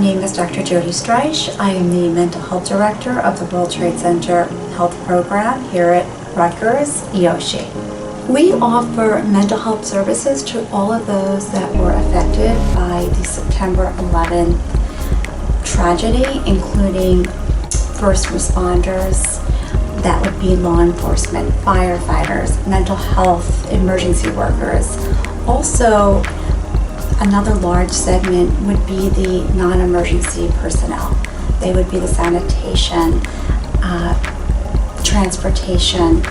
name is Dr. Jodi Streich. I am the Mental Health Director of the World Trade Center Health Program here at Rutgers, EOSHI. We offer mental health services to all of those that were affected by the September 11th tragedy, including first responders, that would be law enforcement, firefighters, mental health, emergency workers. Also, another large segment would be the non-emergency personnel. They would be the sanitation, transportation,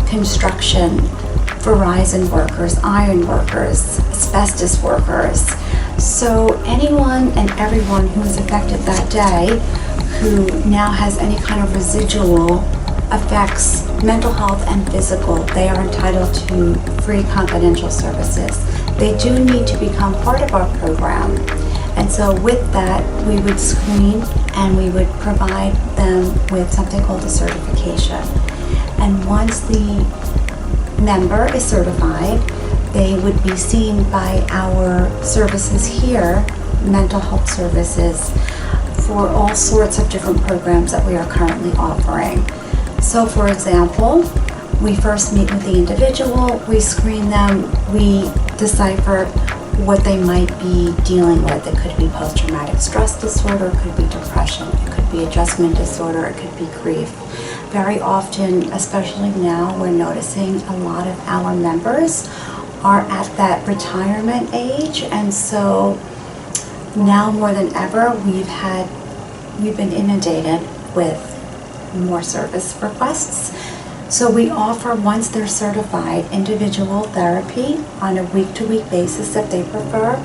construction, Verizon workers, iron workers, asbestos workers. So anyone and everyone who was affected that day who now has any kind of residual effects, mental health and physical, they are entitled to free confidential services. They do need to become part of our program. And so with that, we would screen and we would provide them with something called a certification. And once the member is certified, they would be seen by our services here, mental health services, for all sorts of different programs that we are currently offering. So for example, we first meet with the individual, we screen them, we decipher what they might be dealing with. It could be post-traumatic stress disorder, it could be depression, it could be adjustment disorder, it could be grief. Very often, especially now, we're noticing a lot of our members are at that retirement age, and so now more than ever, we've been inundated with more service requests. So we offer, once they're certified, individual therapy on a week-to-week basis if they prefer.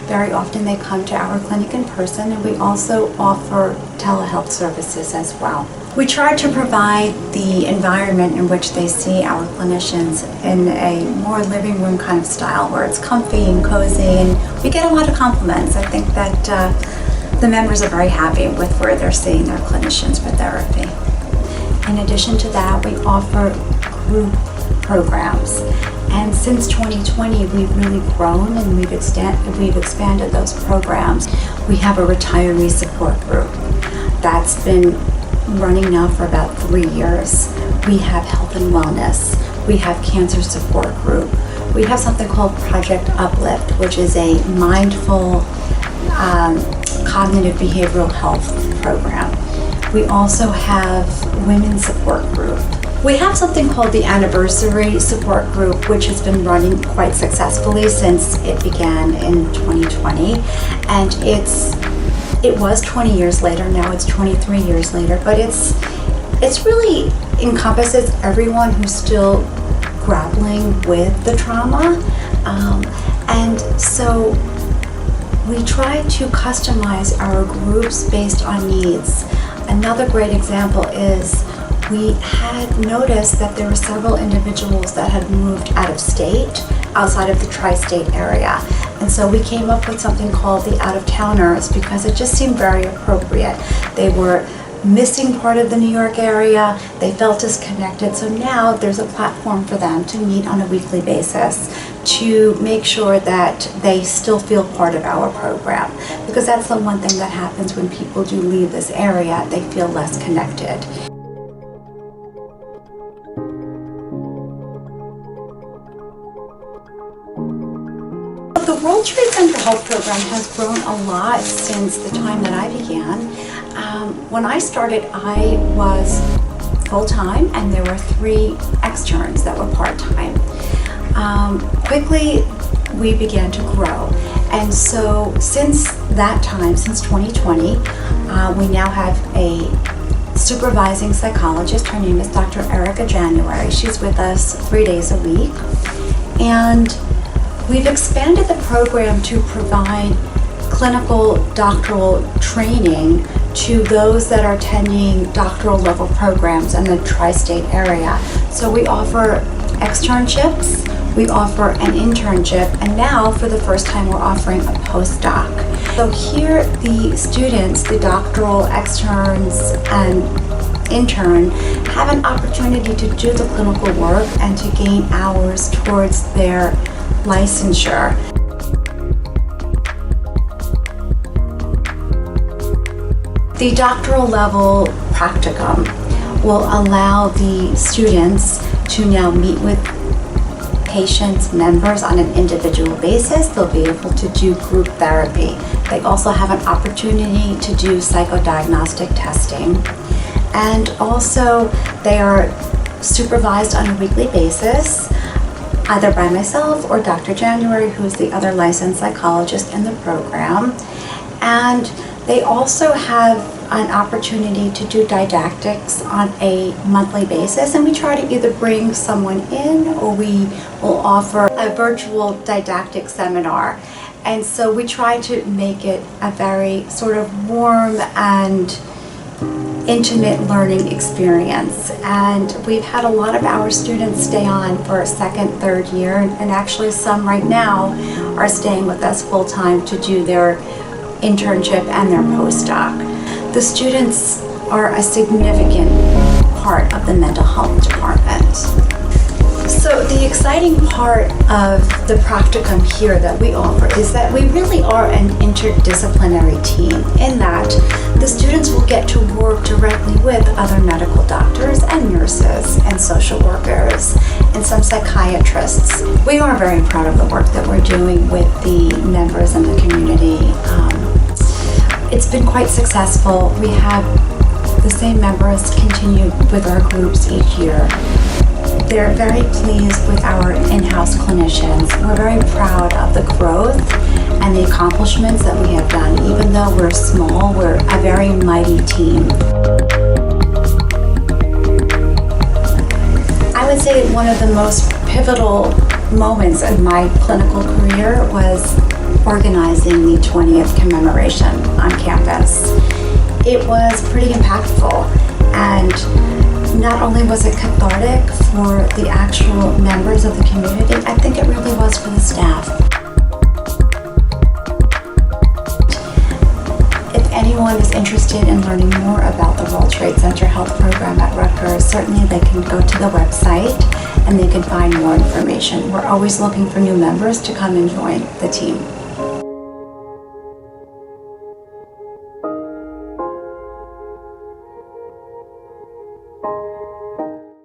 Very often they come to our clinic in person, and we also offer telehealth services as well. We try to provide the environment in which they see our clinicians in a more living room kind of style, where it's comfy and cozy, and we get a lot of compliments. I think that the members are very happy with where they're seeing their clinicians for therapy. In addition to that, we offer group programs. And since 2020, we've really grown and we've expanded those programs. We have a retiree support group that's been running now for about 3 years. We have health and wellness. We have cancer support group. We have something called Project Uplift, which is a mindful cognitive behavioral health program. We also have women's support group. We have something called the Anniversary Support Group, which has been running quite successfully since it began in 2020. And it was 20 years later, now it's 23 years later, but it's really encompasses everyone who's still grappling with the trauma. And so we try to customize our groups based on needs. Another great example is we had noticed that there were several individuals that had moved out of state, outside of the tri-state area. And so we came up with something called the out-of-towners because it just seemed very appropriate. They were missing part of the New York area, they felt disconnected, so now there's a platform for them to meet on a weekly basis to make sure that they still feel part of our program. Because that's the one thing that happens when people do leave this area, they feel less connected. The World Trade Center Health Program has grown a lot since the time that I began. When I started, I was full-time, and there were 3 externs that were part-time. Quickly, we began to grow. And so since that time, since 2020, we now have a supervising psychologist. Her name is Dr. Erica January. She's with us 3 days a week. And we've expanded the program to provide clinical doctoral training to those that are attending doctoral level programs in the tri-state area. So we offer externships, we offer an internship, and now for the first time we're offering a postdoc. So here the students, the doctoral externs and intern, have an opportunity to do the clinical work and to gain hours towards their licensure. The doctoral level practicum will allow the students to now meet with patients, members on an individual basis. They'll be able to do group therapy. They also have an opportunity to do psychodiagnostic testing. And also they are supervised on a weekly basis, either by myself or Dr. January, who's the other licensed psychologist in the program. And they also have an opportunity to do didactics on a monthly basis, and we try to either bring someone in or we will offer a virtual didactic seminar. And so we try to make it a very sort of warm and intimate learning experience. And we've had a lot of our students stay on for a second, third year, and actually some right now are staying with us full-time to do their internship and their postdoc. The students are a significant part of the mental health department. So the exciting part of the practicum here that we offer is that we really are an interdisciplinary team, in that the students will get to work directly with other medical doctors and nurses and social workers and some psychiatrists. We are very proud of the work that we're doing with the members in the community. It's been quite successful. We have the same members continue with our groups each year. They're very pleased with our in-house clinicians. We're very proud of the growth and the accomplishments that we have done. Even though we're small, we're a very mighty team. I would say one of the most pivotal moments in my clinical career was organizing the 20th commemoration on campus. It was pretty impactful, and not only was it cathartic for the actual members of the community, I think it really was for the staff. If anyone is interested in learning more about the World Trade Center Health Program at Rutgers, certainly they can go to the website and they can find more information. We're always looking for new members to come and join the team.